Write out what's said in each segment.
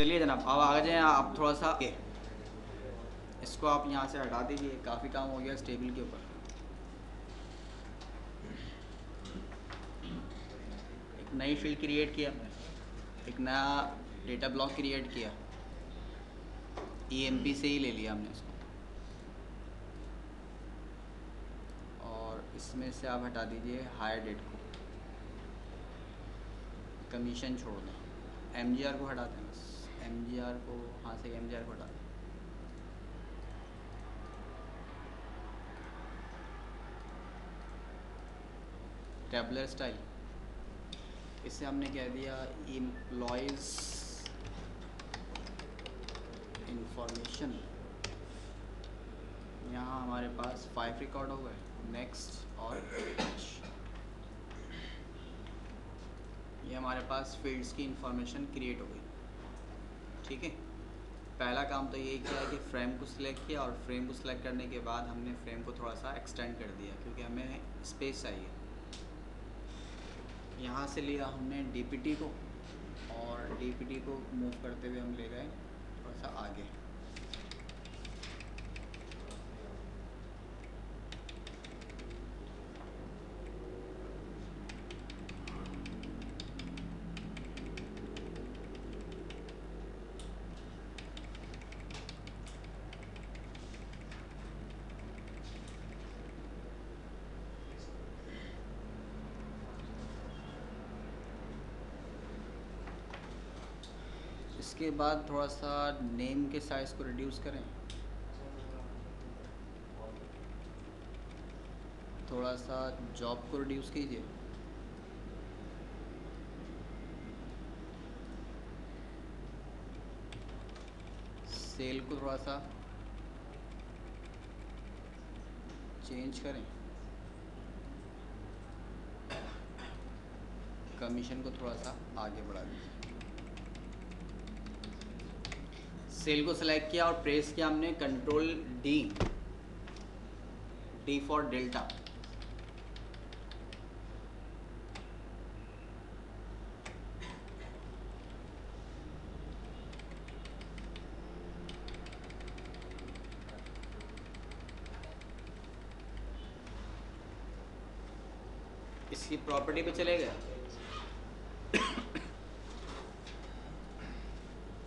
चलिए जनाब, अब आ जाएँ आप थोड़ा सा इसको आप यहाँ से हटा दीजिए। काफ़ी काम हो गया इस टेबल के ऊपर। एक नई फील्ड क्रिएट किया, एक नया डेटा ब्लॉक क्रिएट किया, EMP से ही ले लिया हमने इसको। और इसमें से आप हटा दीजिए हायर डेट को, कमीशन छोड़ दें, MGR को हटा दें बस। MGR को हाँ से MGR को हटा दें। टेबलर स्टाइल, इससे हमने कह दिया एम्प्लॉयज़ इंफॉर्मेशन। यहाँ हमारे पास 5 रिकॉर्ड हो गए, नेक्स्ट और ये हमारे पास फील्ड्स की इंफॉर्मेशन क्रिएट हो गई। ठीक है, पहला काम तो यही किया कि फ्रेम को सिलेक्ट किया, और फ्रेम को सिलेक्ट करने के बाद हमने फ्रेम को थोड़ा सा एक्सटेंड कर दिया क्योंकि हमें स्पेस चाहिए। यहाँ से लिया हमने DPT को, और DPT को मूव करते हुए हम ले गए थोड़ा सा आगे। इसके बाद थोड़ा सा नेम के साइज़ को रिड्यूस करें, थोड़ा सा जॉब को रिड्यूस कीजिए, सेल को थोड़ा सा चेंज करें, कमीशन को थोड़ा सा आगे बढ़ा दीजिए। सेल को सिलेक्ट किया और प्रेस किया हमने कंट्रोल D फॉर डेल्टा। इसकी प्रॉपर्टी पे चले गए,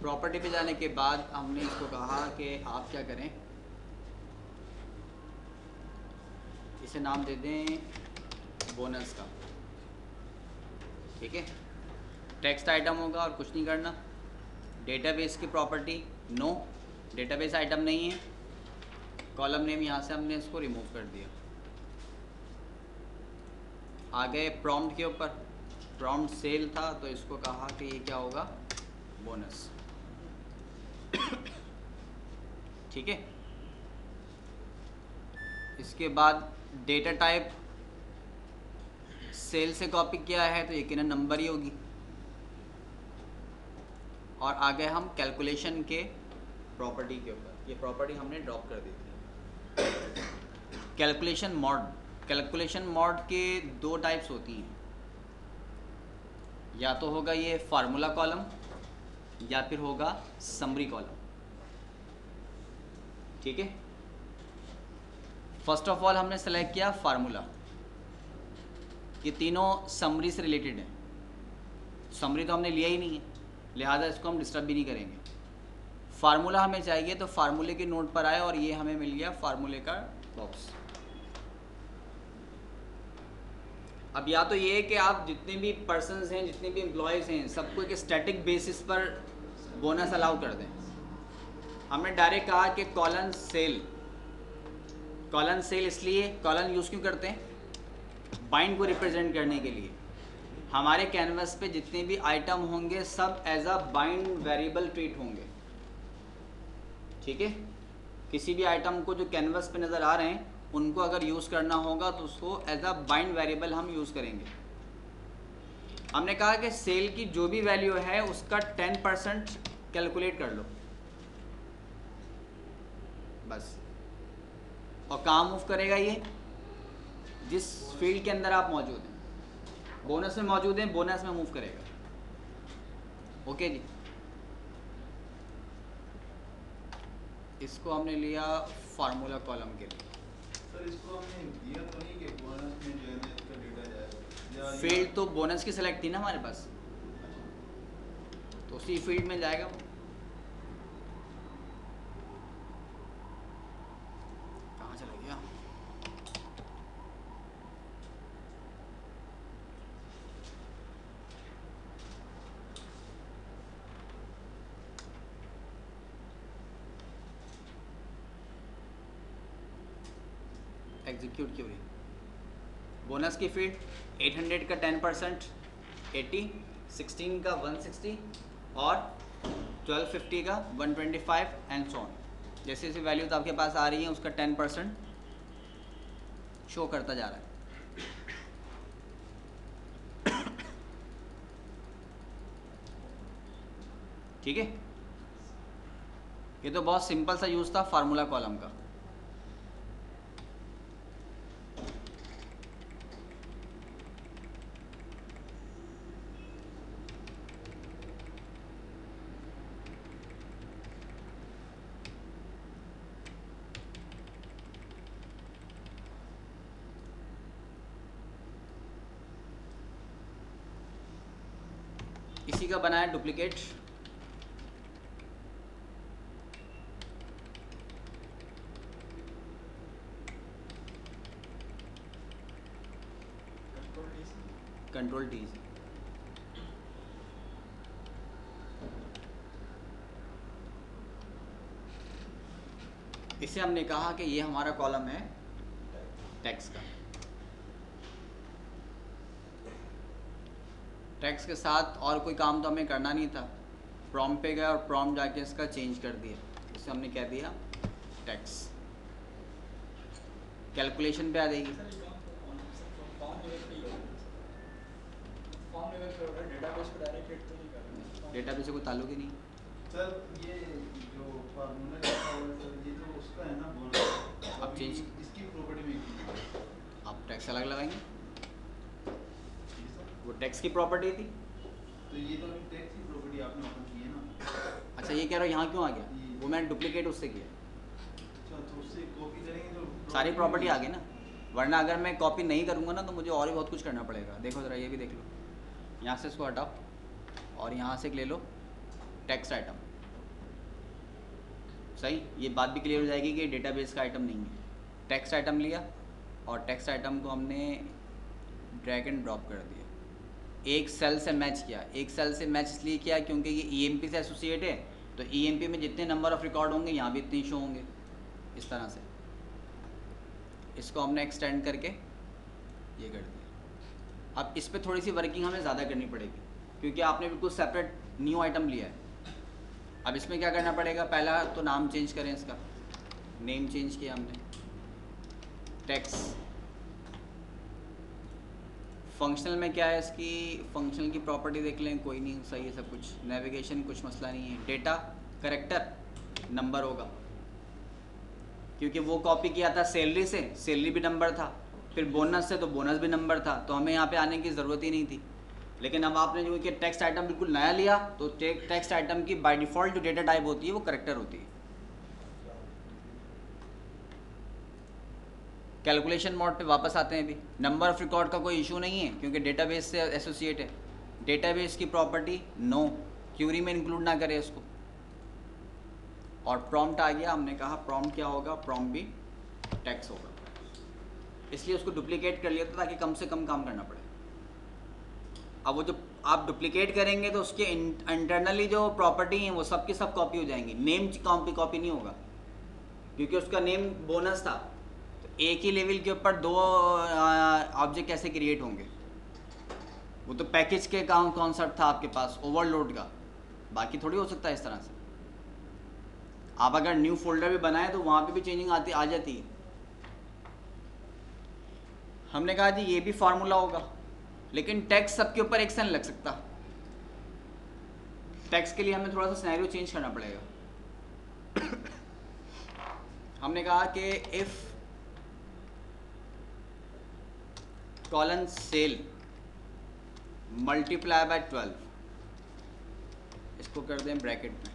प्रॉपर्टी पे जाने के बाद हमने इसको कहा कि आप क्या करें, इसे नाम दे दें बोनस का। ठीक है, टेक्स्ट आइटम होगा और कुछ नहीं करना। डेटाबेस की प्रॉपर्टी नो, डेटाबेस आइटम नहीं है। कॉलम नेम यहाँ से हमने इसको रिमूव कर दिया। आ गए प्रॉम्प्ट के ऊपर, प्रॉम्प्ट सेल था तो इसको कहा कि ये क्या होगा, बोनस। ठीक है, इसके बाद डेटा टाइप सेल से कॉपी किया है तो यकीनन नंबर ही होगी। और आ गए हम कैलकुलेशन के प्रॉपर्टी के ऊपर, ये प्रॉपर्टी हमने ड्रॉप कर दी थी। कैलकुलेशन मोड, कैलकुलेशन मोड के 2 टाइप्स होती हैं, या तो होगा ये फार्मूला कॉलम या फिर होगा समरी कॉलम। ठीक है, फर्स्ट ऑफ ऑल हमने सेलेक्ट किया फार्मूला। ये तीनों समरी से रिलेटेड है, समरी तो हमने लिया ही नहीं है, लिहाजा इसको हम डिस्टर्ब भी नहीं करेंगे। फार्मूला हमें चाहिए तो फार्मूले के नोट पर आए और ये हमें मिल गया फार्मूले का बॉक्स। अब या तो ये है कि आप जितने भी पर्सन्स हैं, जितने भी एम्प्लॉयज़ हैं, सबको एक स्टैटिक बेसिस पर बोनस अलाउ कर दें। हमने डायरेक्ट कहा कि कॉलन सेल, कॉलन सेल इसलिए कॉलन यूज़ क्यों करते हैं, बाइंड को रिप्रेजेंट करने के लिए। हमारे कैनवस पे जितने भी आइटम होंगे सब as a bind variable treat होंगे। ठीक है, किसी भी आइटम को जो कैनवस पे नज़र आ रहे हैं उनको अगर यूज़ करना होगा तो उसको एज अ बाइंड वेरिएबल हम यूज़ करेंगे। हमने कहा कि सेल की जो भी वैल्यू है उसका 10% कैलकुलेट कर लो बस। और कहाँ मूव करेगा ये, जिस फील्ड के अंदर आप मौजूद हैं। बोनस में मौजूद हैं, बोनस में मूव करेगा। ओके जी, इसको हमने लिया फार्मूला कॉलम के लिए। सर इसको हमने दिया तो नहीं कि बोनस में जो है ना इसका डेटा जाएगा, फील्ड तो बोनस की सेलेक्ट थी ना हमारे पास, तो उसी फील्ड में जाएगा वो। कहाँ चला गया? Execute query. बोनस की फील्ड 800 का 10%, 80, 16 का 160 और 1250 का 125 एंड सो ऑन। जैसे जैसे वैल्यूज आपके पास आ रही हैं उसका 10% शो करता जा रहा है। ठीक है, ये तो बहुत सिंपल सा यूज़ था फार्मूला कॉलम का। इसी का बनाया डुप्लीकेट। Control T. इसे हमने कहा कि ये हमारा कॉलम है टैक्स का। टैक्स के साथ और कोई काम तो हमें करना नहीं था। प्रॉम्प्ट पे गए और प्रॉम्प्ट जाके इसका चेंज कर दिया। इसे हमने कह दिया टैक्स। कैलकुलेशन पे आ जाएगी। डेटाबेस से कोई ताल्लुक ही नहीं। सर ये जो फार्मूला लिखा हुआ है सर, ये तो उसका है ना बोनस, आप चेंज इसकी प्रॉपर्टी में आप टैक्स अलग लगाएंगे। वो टैक्स की प्रॉपर्टी थी, तो ये तो अभी टैक्स की प्रॉपर्टी आपने ओपन की है ना। अच्छा ये कह रहा हूँ यहाँ क्यों आ गया? वो मैंने डुप्लीकेट उससे किया। अच्छा, तो उससे कॉपी करेंगे तो सारी प्रॉपर्टी आ गई ना, वरना अगर मैं कॉपी नहीं करूँगा ना तो मुझे और भी बहुत कुछ करना पड़ेगा। देखो ज़रा ये भी देख लो, यहाँ से इसको हटाओ और यहाँ से ले लो टैक्स आइटम। सही, ये बात भी क्लियर हो जाएगी कि डेटाबेस का आइटम नहीं है। टैक्स आइटम लिया और टैक्स आइटम को हमने ड्रैग एंड ड्रॉप कर दिया। एक सेल से मैच किया। एक सेल से मैच इसलिए किया क्योंकि ये ईएमपी से एसोसिएट है, तो ईएमपी में जितने नंबर ऑफ रिकॉर्ड होंगे यहाँ भी इतने शो होंगे। इस तरह से इसको हमने एक्सटेंड करके ये कर दिया। अब इस पर थोड़ी सी वर्किंग हमें ज़्यादा करनी पड़ेगी क्योंकि आपने बिल्कुल सेपरेट न्यू आइटम लिया है। अब इसमें क्या करना पड़ेगा? पहला तो नाम चेंज करें, इसका नेम चेंज किया हमने। टैक्स फंक्शनल में क्या है, इसकी फंक्शनल की प्रॉपर्टी देख लें, कोई नहीं, सही है सब कुछ। नेविगेशन कुछ मसला नहीं है। डेटा करेक्टर नंबर होगा क्योंकि वो कॉपी किया था सैलरी से, सैलरी भी नंबर था, फिर बोनस से तो बोनस भी नंबर था, तो हमें यहाँ पे आने की ज़रूरत ही नहीं थी। लेकिन अब आपने जो कि टेक्स्ट आइटम बिल्कुल नया लिया, तो टेक्स्ट आइटम की बाय डिफ़ॉल्ट जो डेटा टाइप होती है वो करेक्टर होती है। कैलकुलेशन मोड पे वापस आते हैं। अभी नंबर ऑफ रिकॉर्ड का कोई इशू नहीं है क्योंकि डेटाबेस से एसोसिएट है। डेटाबेस की प्रॉपर्टी नो, क्यूरी में इंक्लूड ना करें इसको। और प्रॉम्प्ट आ गया, हमने कहा प्रॉम्प्ट क्या होगा, प्रॉम्प्ट भी टैक्स होगा, इसलिए उसको डुप्लीकेट कर लिया था ताकि कम से कम काम करना पड़े। अब वो जो आप डुप्लीकेट करेंगे तो उसके इंटरनली जो प्रॉपर्टी हैं वो सब की सब कॉपी हो जाएंगी। नेम कॉपी नहीं होगा क्योंकि उसका नेम बोनस था, तो एक ही लेवल के ऊपर दो ऑब्जेक्ट कैसे क्रिएट होंगे? वो तो पैकेज के कॉन्सेप्ट था आपके पास, ओवरलोड का, बाकी थोड़ी हो सकता है इस तरह से। आप अगर न्यू फोल्डर भी बनाए तो वहाँ पे भी चेंजिंग आ जाती है। हमने कहा जी ये भी फार्मूला होगा, लेकिन टैक्स सबके ऊपर एक से नहीं लग सकता। टैक्स के लिए हमें थोड़ा सा सिनेरियो चेंज करना पड़ेगा। हमने कहा कि if colon cell multiply by 12, इसको कर दें ब्रैकेट में,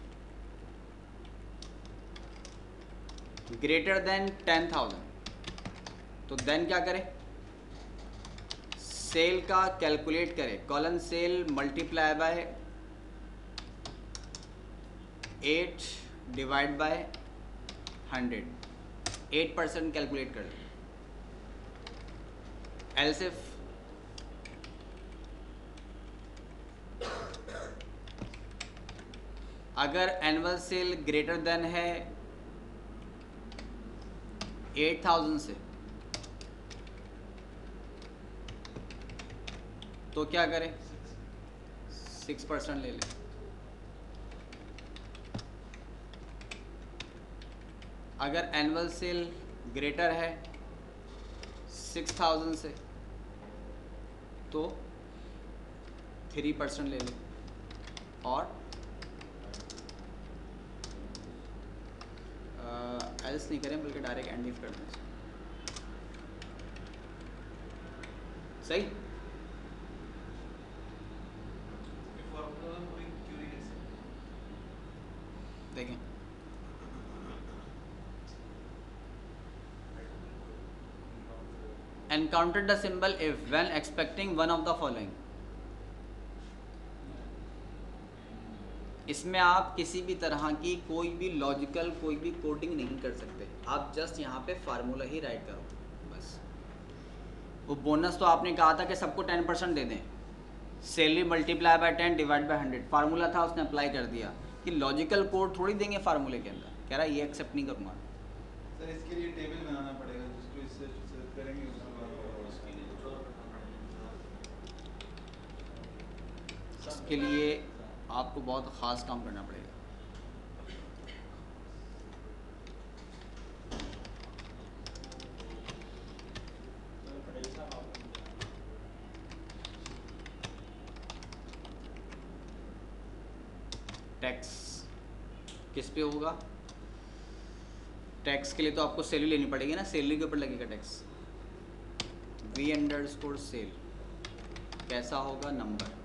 ग्रेटर देन 10,000, तो देन क्या करें, सेल का कैलकुलेट करें, colon cell multiply by 8 divide by 100, 8% calculate कर लें। एल्स इफ अगर एनुअल सेल ग्रेटर देन है 8,000 से, तो क्या करें, 6% ले लें। अगर एनुअल सेल ग्रेटर है 6,000 से, तो 3% ले लें। और एल्स नहीं करें, बल्कि डायरेक्ट एंड इफ कर दें। सही। देखें, encounter the symbol if when expecting one of the following. इसमें आप किसी भी तरह की कोई भी लॉजिकल कोई भी कोडिंग नहीं कर सकते, आप जस्ट यहाँ पे फार्मूला ही राइट करो बस। वो बोनस तो आपने कहा था कि सबको 10% दे दें, salary multiply by 10 divide by 100 formula था, उसने अप्लाई कर दिया। कि लॉजिकल कोड थोड़ी देंगे फार्मूले के अंदर, कह रहा है ये एक्सेप्ट नहीं करूँगा। सर इसके लिए टेबल बनाना पड़ेगा, जिसको इससे सेलेक्ट करेंगे उसके बाद इसके लिए आपको बहुत ख़ास काम करना पड़ेगा। टैक्स किस पे होगा, टैक्स के लिए तो आपको सैलरी लेनी पड़ेगी ना, सैलरी के ऊपर लगेगा टैक्स। v_सेल कैसा होगा, नंबर,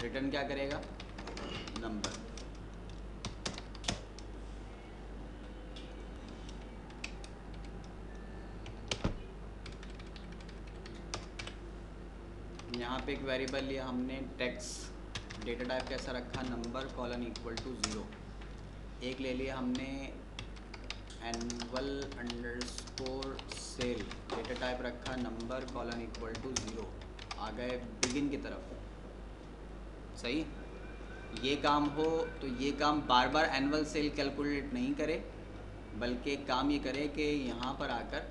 रिटर्न क्या करेगा, नंबर। यहाँ पे एक वेरिएबल लिया हमने टैक्स, डेटा टाइप कैसा रखा, नंबर कॉलन इक्वल टू 0। एक ले लिया हमने annual underscore sale, data type रखा नंबर कॉलन इक्वल टू 0। आ गए बिगिन की तरफ। सही। ये काम हो तो ये काम बार बार एनुअल सेल कैलकुलेट नहीं करे, बल्कि एक काम ये करे कि यहाँ पर आकर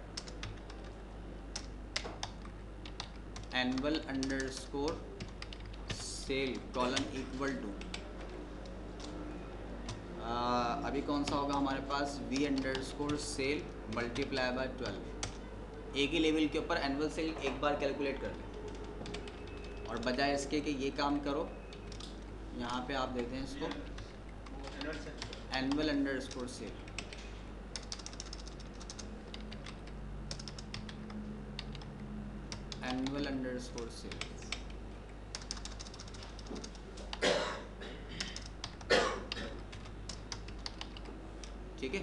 annual underscore sale colon equal to, अभी कौन सा होगा हमारे पास, v_सेल मल्टीप्लाई बाय 12। एक ही लेवल के ऊपर एनुअल सेल एक बार कैलकुलेट कर लें, और बजाय इसके कि ये काम करो, यहाँ पे आप देते हैं इसको annual underscore sale. Annual underscore sale, ठीक है।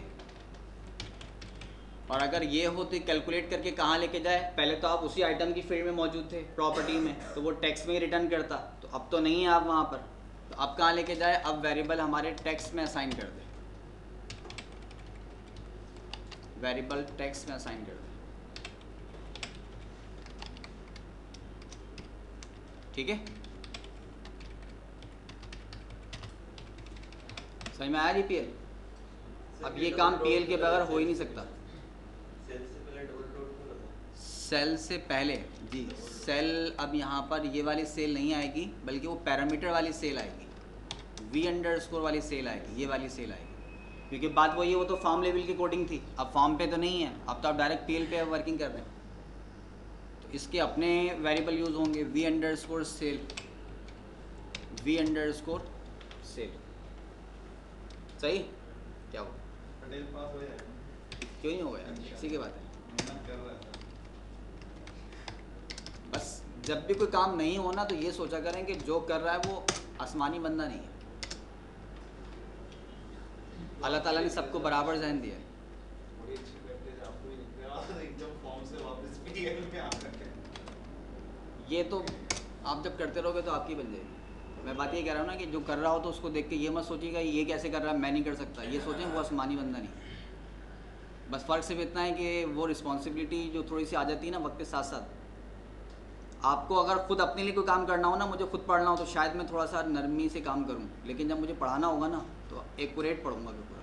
और अगर ये हो तो कैलकुलेट करके कहाँ लेके जाए, पहले तो आप उसी आइटम की फील्ड में मौजूद थे प्रॉपर्टी में, तो वो टैक्स में ही रिटर्न करता, तो अब तो नहीं है आप वहाँ पर, तो अब कहाँ लेके जाए, अब वेरिएबल हमारे टैक्स में असाइन कर दे, वेरिएबल टैक्स में असाइन कर दे, ठीक है। समझ में आया जी पीएल। अब ये काम पीएल के बगैर हो ही नहीं सकता। सेल से पहले जी, सेल अब यहाँ पर ये वाली सेल नहीं आएगी, बल्कि वो पैरामीटर वाली सेल आएगी, v_, वाली सेल आएगी, ये वाली सेल आएगी। क्योंकि बात वही है, वो तो फॉर्म लेवल की कोडिंग थी, अब फॉर्म पे तो नहीं है, अब तो आप डायरेक्ट पीएल पे वर्किंग कर रहे हैं, तो इसके अपने वेरिएबल यूज़ होंगे, v_सेल, v_सेल। सही। क्या हो, पटेल पास हो जाएगा, क्यों नहीं होगा यार, इसी की बात है। मेहनत कर रहा है। बस जब भी कोई काम नहीं होना तो ये सोचा करें कि जो कर रहा है वो आसमानी बंदा नहीं है, अल्लाह ताला ने सबको बराबर ज़हन दिया है। अच्छी प्रैक्टिस आपको ही निकले और एकदम फॉर्म से वापस पीएल में आ सकते हैं। ये तो आप जब करते रहोगे तो आपकी बन जाएगी। मैं बात ये कह रहा हूँ ना कि जो कर रहा हो तो उसको देख के ये मत सोचिएगा ये कैसे कर रहा है मैं नहीं कर सकता, ये सोचें वो आसमानी बंदा नहीं। बस फ़र्क सिर्फ इतना है कि वो रिस्पॉन्सिबिलिटी जो थोड़ी सी आ जाती है ना वक्त के साथ साथ। आपको अगर खुद अपने लिए कोई काम करना हो ना, मुझे खुद पढ़ना हो तो शायद मैं थोड़ा सा नरमी से काम करूँ, लेकिन जब मुझे पढ़ाना होगा ना तो एक्यूरेट पढ़ूँगा मैं पूरा,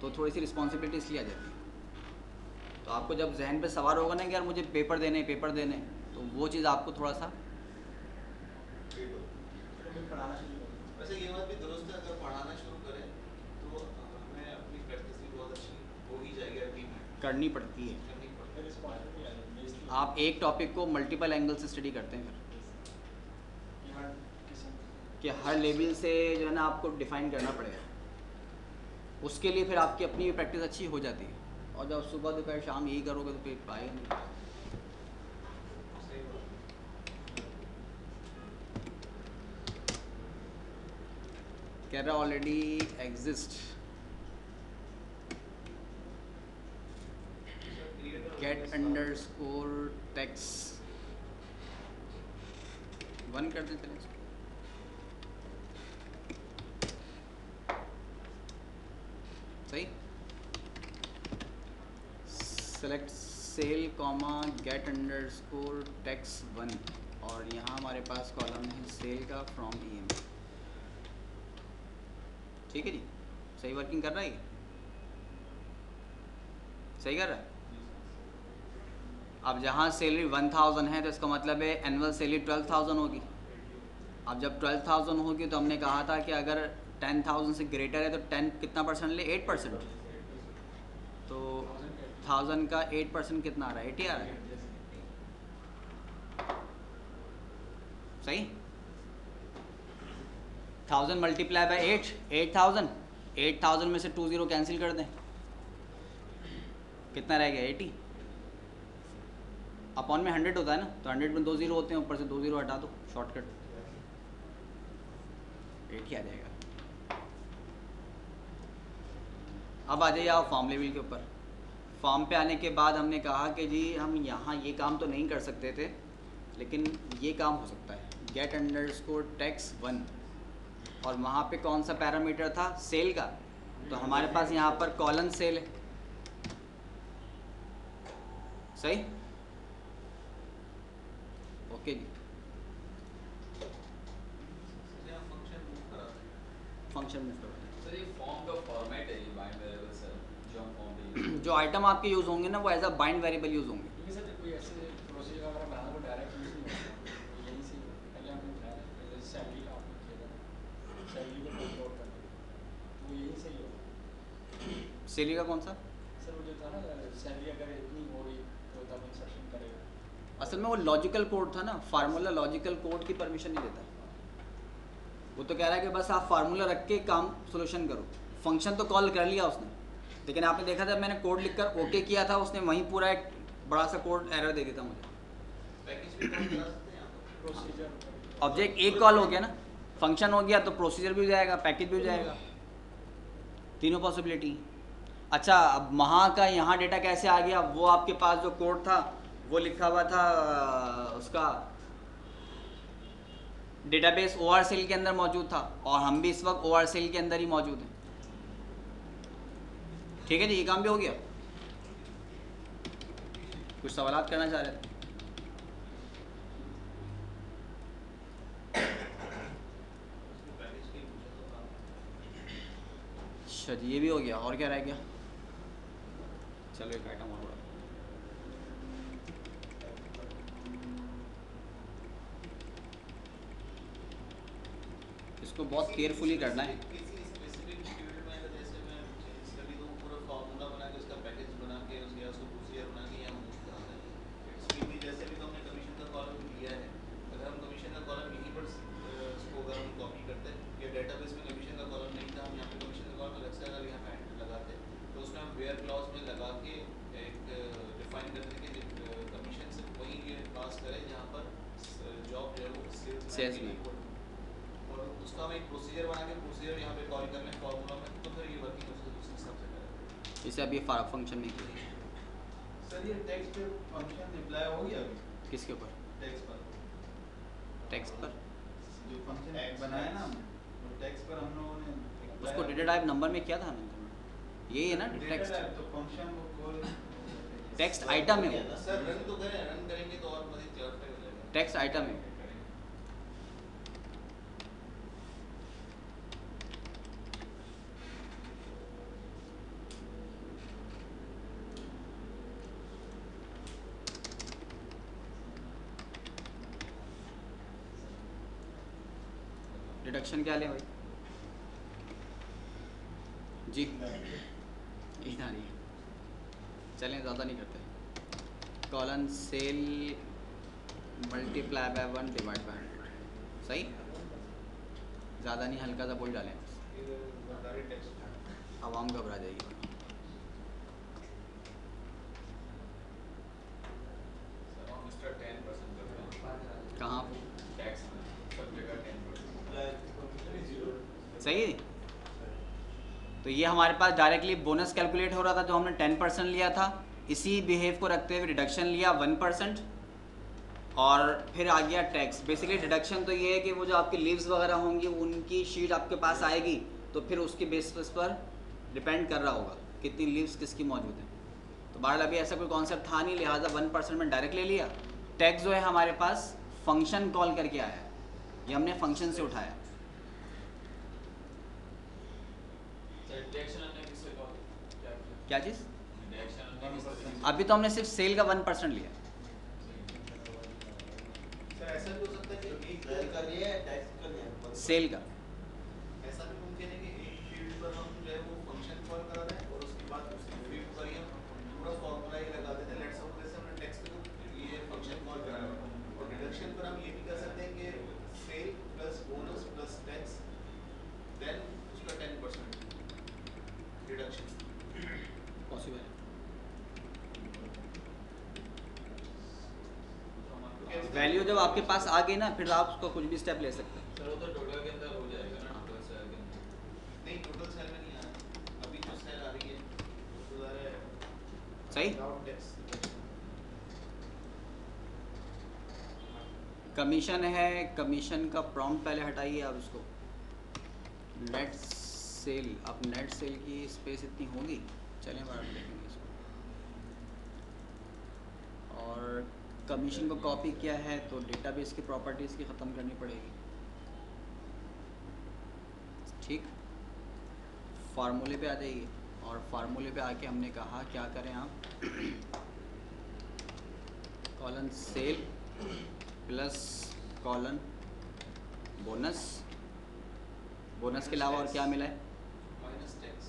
तो थोड़ी सी रिस्पॉन्सिबिलिटी इसलिए आ जाती है। तो आपको जब जहन पे सवार होगा ना कि यार मुझे पेपर देने तो वो चीज़ आपको थोड़ा सा पढ़ाना शुरू करो। वैसे ये बात भी दुरुस्त है, अगर पढ़ाना शुरू करें तो हमें अपनी प्रैक्टिस भी बहुत अच्छी हो ही जाएगी, अभी करनी पड़ती है। करनी पड़ती है। आप एक टॉपिक को मल्टीपल एंगल से स्टडी करते हैं फिर कि हर लेवल से जो है ना आपको डिफ़ाइन करना पड़ेगा, उसके लिए फिर आपकी अपनी प्रैक्टिस अच्छी हो जाती है। और जब सुबह दोपहर शाम यही करोगे तो फिर पाएगा नहीं। सही बात। कह रहा already exist get underscore tax 1 कर दें चलें। सही, select sale comma get underscore tax 1 और यहाँ हमारे पास कॉलम है सेल का फ्रॉम ईएम। ठीक है जी, सही वर्किंग कर रहा है ये? सही कर रहा है। अब जहाँ सैलरी 1000 है तो इसका मतलब है एनुअल सैलरी 12000 होगी। अब जब 12000 होगी तो हमने कहा था कि अगर 10000 से ग्रेटर है तो 10 कितना परसेंट ले, 8%। तो 1000 का 8% कितना आ रहा है, 80 आ रहा है। सही, 1000 मल्टीप्लाई बाई 8, 8000 में से 20 कैंसिल कर दें, कितना रह गया 80। अपॉन में 100 होता है ना, तो 100 में 2 0 होते हैं, ऊपर से 2 0 हटा दो, शॉर्टकट 80 आ जाएगा। अब आ जाइए आप फॉर्म लेवल के ऊपर। फॉर्म पे आने के बाद हमने कहा कि जी हम यहाँ ये काम तो नहीं कर सकते थे, लेकिन ये काम हो सकता है, गेट अंडरस्कोर टेक्स 1। और वहाँ पे कौन सा पैरामीटर था, सेल का। तो हमारे पास यहाँ पर कॉलन सेल है। सही, ओके जी। फंक्शन में सर ये फॉर्म का फॉर्मेट है, ये बाइंड वेरिएबल सर जो हम फॉर्म पे जो आइटम आपके यूज़ होंगे ना वो as a bind variable use होंगे। क्योंकि सर कोई ऐसे प्रोसीजर वगैरह बनाना वो डायरेक्ट यूज नहीं होता, तो यहीं से पहले हमने बताया जैसे सैलरी का आपने किया था, सैलरी को कंट्रोल करना तो यहीं से ही होगा। सैलरी का कौन सा? सर वो जो था ना सैलरी अगर इतनी हो गई तो तब इंसर्शन करेगा। असल में वो लॉजिकल कोड था ना, फार्मूला लॉजिकल कोड की परमिशन नहीं देता। वो तो कह रहा है कि बस आप फार्मूला रख के काम सोल्यूशन करो। फंक्शन तो कॉल कर लिया उसने, लेकिन आपने देखा था मैंने कोड लिखकर ओके किया था, उसने वहीं पूरा एक बड़ा सा कोड एरर दे दिया था मुझे। पैकेज भी कॉल करा सकते हैं आप प्रोसीजर ऑब्जेक्ट एक कॉल हो गया ना, फंक्शन हो गया तो प्रोसीजर भी हो जाएगा, पैकेज भी हो जाएगा, तीनों पॉसिबिलिटी। अच्छा, अब वहाँ का यहाँ डेटा कैसे आ गया? वो आपके पास जो कोड था वो लिखा हुआ था उसका डेटाबेस OR सेल के अंदर मौजूद था, और हम भी इस वक्त OR सेल के अंदर ही मौजूद हैं। ठीक है जी, ये काम भी हो गया। कुछ सवालात करना चाह रहे थे? पैकेज के पूछा तो काम। अच्छा जी, ये भी हो गया। और क्या रह गया? चलो एक आइटम और बढ़ा। इसको बहुत केयरफुली करना है। किसी स्पेसिफिक फील्ड में अगर जैसे मैं स्टडी तो पूरा फार्मूला बना के उसका पैकेज बना के उसके उसको प्रोसीजर बना के यहाँ मूव करना है। इसमें भी जैसे भी तो हमने कमीशन का कॉलम लिया है, अगर हम कमीशन का कॉलम यहीं पर उसको अगर हम कॉपी करते या डेटाबेस में कमीशन का कॉलम नहीं था, हम यहाँ पे कमीशन का कॉलम अलग से अगर यहाँ पे एंटर लगाते तो उसमें हम वेयर क्लॉज में लगा के एक डिफाइन करते कि कमीशन से वही ये पास करे जहाँ पर जॉब जो है वो सेल्स में। और उसका हम एक प्रोसीजर बना के प्रोसीजर यहाँ पे कॉल कर लें फॉर्मूला में, तो फिर ये वर्किंग उसके हिसाब से करेगा। इसे अभी फंक्शन में किया सर ये टेक्स्ट फंक्शन अप्लाई हो गया अभी किसके ऊपर टेक्स्ट पर टेक्स्ट पर जो फंक्शन Text बनाया ना हमने वो टेक्स्ट पर हम लोगों ने उसको डेटा टाइप नंबर में किया था हमने यही है ना डेटा टेक्स्ट टाइप तो फंक्शन वो कॉल टेक्स्ट आइटम है वो सर रन तो करें, रन करेंगे तो और मजीद क्लैरिफाई हो जाएगा। टेक्स्ट आइटम है डिडक्शन क्या लें भाई जी इतना नहीं है चलें ज़्यादा नहीं करते colon cell multiply by 1 divide by 100 सही ज़्यादा नहीं हल्का सा बोल डालें आवाम घबरा जाएगी सर हम इसका 10% करते हैं कहाँ टैक्स में सब जगह 10%। सही है तो ये हमारे पास डायरेक्टली बोनस कैलकुलेट हो रहा था जो हमने 10% लिया था इसी बिहेव को रखते हुए डिडक्शन लिया 1% और फिर आ गया टैक्स बेसिकली डिडक्शन तो ये है कि वो जो आपकी लीव्स वगैरह होंगी उनकी शीट आपके पास आएगी तो फिर उसके बेसिस पर डिपेंड कर रहा होगा कितनी लीव्स किसकी मौजूद है तो बहरहाल अभी ऐसा कोई कॉन्सेप्ट था नहीं लिहाजा 1% में डायरेक्ट ले लिया टैक्स जो है हमारे पास फंक्शन कॉल करके आया है ये हमने फंक्शन से उठाया सर डिडक्शन हमने किससे कॉल क्या किया क्या चीज़ डिडक्शन हमने किससे अभी तो हमने सिर्फ सेल का 1% लिया सर ऐसा भी हो सकता है कि एक सेल का लिया है टैक्स का लिया है सेल का ऐसा भी मुमकिन है कि एक फील्ड पर हम जो है वो फंक्शन कॉल करा रहे हैं और उसके बाद उसकी फील्ड पर ही हम पूरा फॉर्मूला ही लगा देते हैं लेट्स सपोज जैसे हमने टेक्स्ट को ये फंक्शन कॉल करा है और डिडक्शन पर हम ये भी कर सकते हैं कि sal plus bonus plus tax then उसका 10% डिडक्शन पॉसिबल है वैल्यू जब आपके पास आ गई ना फिर आप उसको कुछ भी स्टेप ले सकते हैं सर वो तो टोटल के अंदर हो जाएगा ना टोटल सेल के अंदर नहीं टोटल सेल में नहीं आ रहा अभी जो सेल आ रही है वो आ रहा है सही विदाउट टैक्स कमीशन है कमीशन का प्रॉम्प्ट पहले हटाइए आप इसको नेट सेल अब नेट सेल की स्पेस इतनी होगी चलें बाहर देखेंगे इसको और कमीशन को कॉपी किया है तो डेटाबेस की प्रॉपर्टीज़ की ख़त्म करनी पड़ेगी ठीक फार्मूले पे आ जाइए और फार्मूले पे आके हमने कहा क्या करें आप colon sal plus colon bonus bonus के अलावा और क्या मिला है माइनस टैक्स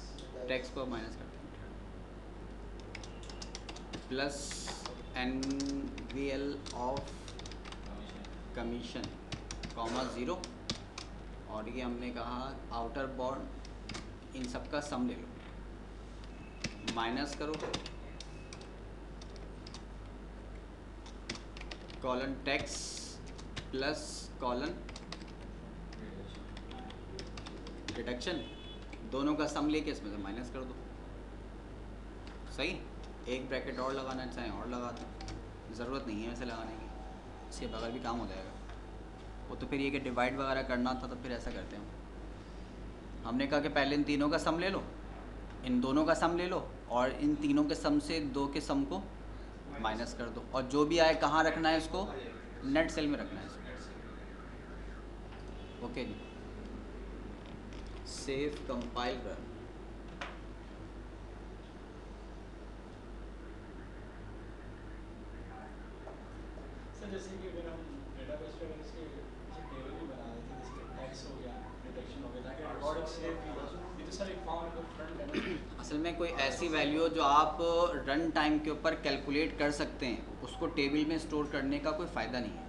टैक्स को माइनस करते हैं plus NVL of commission comma 0 और ये हमने कहा आउटर बॉन्ड इन सब का सम ले लो माइनस करो colon tax plus colon deduction दोनों का सम लेके इसमें से माइनस कर दो सही एक ब्रैकेट और लगाना चाहें और लगा दो ज़रूरत नहीं है वैसे लगाने की इसके बगैर भी काम हो जाएगा वो तो फिर ये कि डिवाइड वगैरह करना था तो फिर ऐसा करते हैं हमने कहा कि पहले इन तीनों का सम ले लो इन दोनों का सम ले लो और इन तीनों के सम से दो के सम को माइनस कर दो और जो भी आए कहाँ रखना है इसको नेट सेल में रखना है इसको ओके जी सेव कंपाइल रन सर जैसे कि अगर हम डेटाबेस पे अगर इसके टेबल भी बना देते हैं जैसे टैक्स हो गया डिडक्शन हो गया ताकि रिकॉर्ड सेव भी हो ये तो सर एक फॉर्म को फ्रंट एंड असल में कोई ऐसी वैल्यू जो आप रन टाइम के ऊपर कैलकुलेट कर सकते हैं उसको टेबल में स्टोर करने का कोई फ़ायदा नहीं है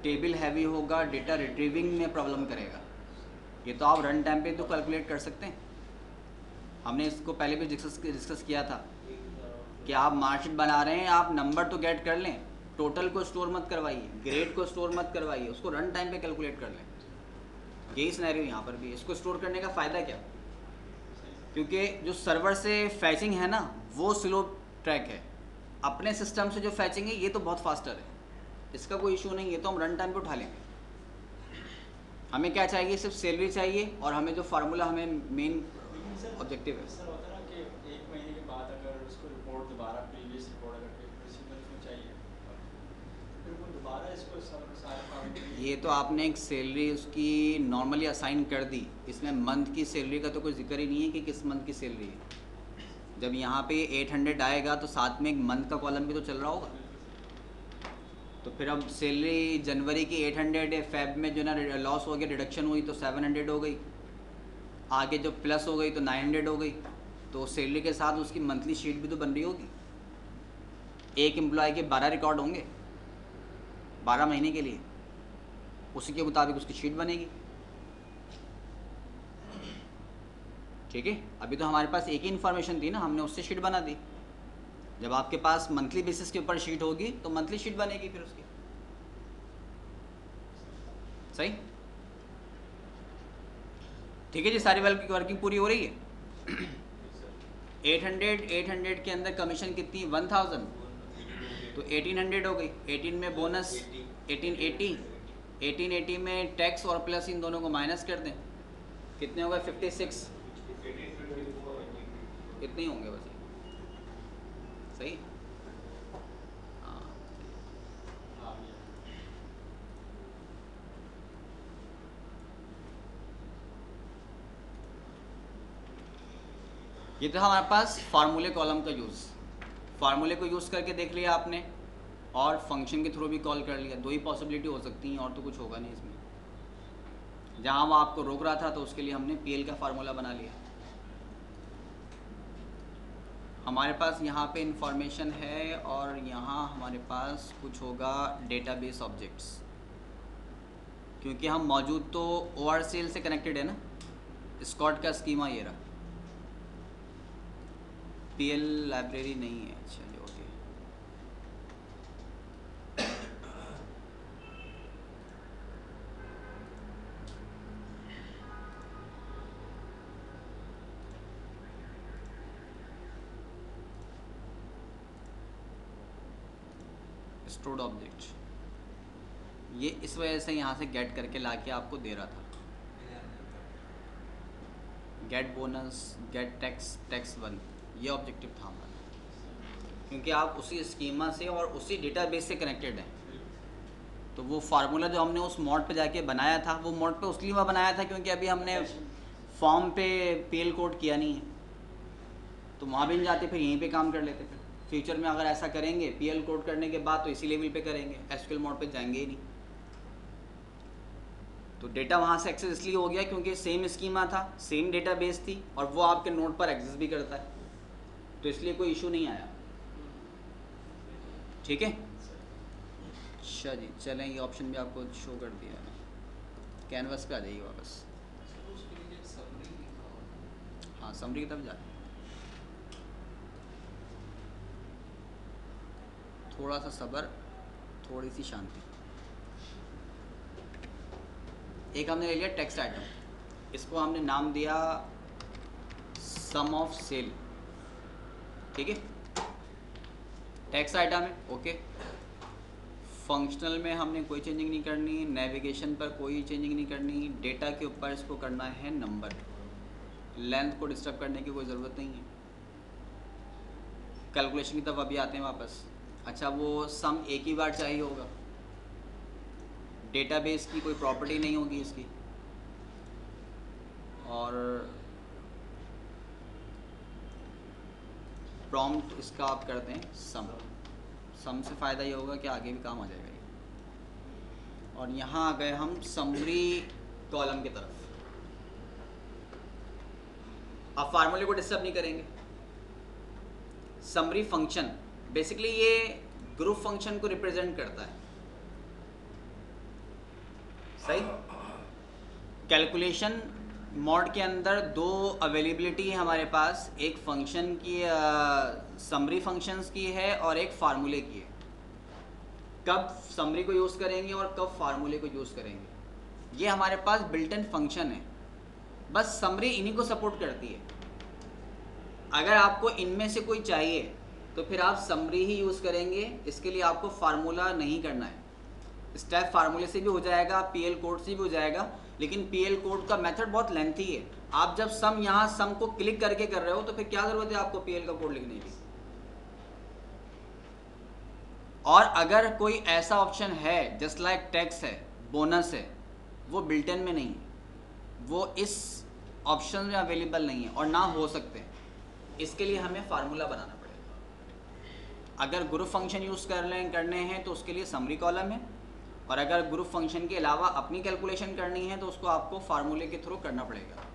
टेबल हैवी होगा डेटा रिट्रीविंग में प्रॉब्लम करेगा ये तो आप रन टाइम पे तो कैलकुलेट कर सकते हैं हमने इसको पहले भी डिस्कस किया था कि आप मार्कशीट बना रहे हैं आप नंबर तो गेट कर लें टोटल को स्टोर मत करवाइए ग्रेड को स्टोर मत करवाइए उसको रन टाइम पे कैलकुलेट कर लें यही सिनेरियो यहाँ पर भी इसको स्टोर करने का फ़ायदा क्या क्योंकि जो सर्वर से फैचिंग है ना वो स्लो ट्रैक है, अपने सिस्टम से जो फैचिंग है ये तो बहुत फास्टर है, इसका कोई इशू नहीं है, तो हम रन टाइम पे उठा लेंगे। हमें क्या चाहिए, सिर्फ सैलरी चाहिए और हमें जो फार्मूला हमें मेन लेकिन सर ऑब्जेक्टिव है। सर होता है ना कि 1 महीने के बाद अगर उसको रिपोर्ट दोबारा प्रीवियस रिपोर्ट अगर प्रिंसिपल को चाहिए फिर वो दोबारा इसको सारे काम ये तो आपने एक सैलरी उसकी नॉर्मली असाइन कर दी, इसमें मंथ की सैलरी का तो कोई जिक्र ही नहीं है कि किस मंथ की सैलरी है। जब यहाँ पे 800 आएगा तो साथ में एक मंथ का कॉलम भी तो चल रहा होगा, तो फिर अब सैलरी जनवरी की 800 है, फेब में जो ना लॉस हो गया डिडक्शन हुई तो 700 हो गई, आगे जो प्लस हो गई तो 900 हो गई, तो सैलरी के साथ उसकी मंथली शीट भी तो बन रही होगी। एक एम्प्लॉय के 12 रिकॉर्ड होंगे 12 महीने के लिए, उसी के मुताबिक उसकी शीट बनेगी। ठीक है, अभी तो हमारे पास एक ही इन्फॉर्मेशन थी ना, हमने उससे शीट बना दी। जब आपके पास मंथली बेसिस के ऊपर शीट होगी तो मंथली शीट बनेगी फिर उसकी। सही, ठीक है जी, सारी वर्किंग पूरी हो रही है। 800 के अंदर कमीशन कितनी, 1000, तो 1800 हो गई। 18 में बोनस 1880 में टैक्स और प्लस इन दोनों को माइनस कर दें, कितने हो गए 56, इतने ही होंगे बस। सही, हाँ ये तो हमारे पास फार्मूले कॉलम का यूज़, फार्मूले को यूज़ करके देख लिया आपने और फंक्शन के थ्रू भी कॉल कर लिया। दो ही पॉसिबिलिटी हो सकती हैं और तो कुछ होगा नहीं इसमें। जहाँ वो आपको रोक रहा था तो उसके लिए हमने पीएल का फार्मूला बना लिया। हमारे पास यहाँ पे इंफॉर्मेशन है और यहाँ हमारे पास कुछ होगा डेटाबेस ऑब्जेक्ट्स, क्योंकि हम मौजूद तो ORCL से कनेक्टेड है ना। स्कॉट का स्कीमा ये रहा, पीएल लाइब्रेरी नहीं है। चलिए ओके, स्टोर्ड ऑब्जेक्ट, ये इस वजह से यहाँ से गेट करके लाके आपको दे रहा था। गेट बोनस, गेट टैक्स 1, ये ऑब्जेक्टिव था हमारा, क्योंकि आप उसी स्कीमा से और उसी डेटाबेस से कनेक्टेड हैं। तो वो फार्मूला जो हमने उस मोड पे जाके बनाया था, वो मोड पे उसलिए वह बनाया था क्योंकि अभी हमने फॉर्म पे पीएल कोड किया नहीं है, तो वहाँ भी नहीं जाते, फिर यहीं पे काम कर लेते। फिर फ्यूचर में अगर ऐसा करेंगे पीएल कोड करने के बाद तो इसी लेवल पे करेंगे, एसक्यूएल मोड पे जाएंगे ही नहीं। तो डेटा वहाँ से एक्सेस इसलिए हो गया क्योंकि सेम स्कीमा था, सेम डेटाबेस थी और वो आपके नोड पर एक्सेस भी करता है, तो इसलिए कोई इशू नहीं आया। ठीक है, अच्छा जी, चलें ये ऑप्शन भी आपको शो कर दिया है, कैनवस पे आ जाइए वापस। हाँ, समरी की तरफ जा, थोड़ा सा सब्र, थोड़ी सी शांति। एक हमने ले लिया टेक्स्ट आइटम, इसको हमने नाम दिया सम ऑफ सेल। ठीक है, टेक्स्ट आइटम है, ओके। फंक्शनल में हमने कोई चेंजिंग नहीं करनी, नेविगेशन पर कोई चेंजिंग नहीं करनी, डेटा के ऊपर इसको करना है नंबर, लेंथ को डिस्टर्ब करने की कोई ज़रूरत नहीं है। कैलकुलेशन की तरफ अभी आते हैं वापस। अच्छा, वो सम एक ही बार चाहिए होगा, डेटाबेस की कोई प्रॉपर्टी नहीं होगी इसकी, और प्रॉम्प्ट इसका आप करते हैं सम से फ़ायदा ये होगा कि आगे भी काम आ जाएगा ये। और यहाँ आ गए हम समरी कॉलम की तरफ। आप फार्मूले को डिस्टर्ब नहीं करेंगे। समरी फंक्शन बेसिकली ये ग्रुप फंक्शन को रिप्रेजेंट करता है। सही, कैलकुलेशन मोड के अंदर दो अवेलेबिलिटी है हमारे पास, एक फंक्शन की समरी फंक्शंस की है और एक फार्मूले की है। कब समरी को यूज़ करेंगे और कब फार्मूले को यूज़ करेंगे, ये हमारे पास बिल्ट इन फंक्शन है। बस समरी इन्हीं को सपोर्ट करती है। अगर आपको इनमें से कोई चाहिए तो फिर आप समरी ही यूज़ करेंगे। इसके लिए आपको फार्मूला नहीं करना है, स्टेप फार्मूले से भी हो जाएगा, पीएल कोड से भी हो जाएगा, लेकिन पीएल कोड का मेथड बहुत लेंथी है। आप जब सम यहाँ सम को क्लिक करके कर रहे हो तो फिर क्या ज़रूरत है आपको पीएल का कोड लिखने की। और अगर कोई ऐसा ऑप्शन है जस्ट लाइक टैक्स है, बोनस है, वो बिल्ट इन में नहीं है, वो इस ऑप्शन में अवेलेबल नहीं है और ना हो सकते। इसके लिए हमें फार्मूला बनाना पड़ेगा। अगर ग्रुप फंक्शन यूज़ करने हैं तो उसके लिए समरी कॉलम है, और अगर ग्रुप फंक्शन के अलावा अपनी कैलकुलेशन करनी है तो उसको आपको फार्मूले के थ्रू करना पड़ेगा।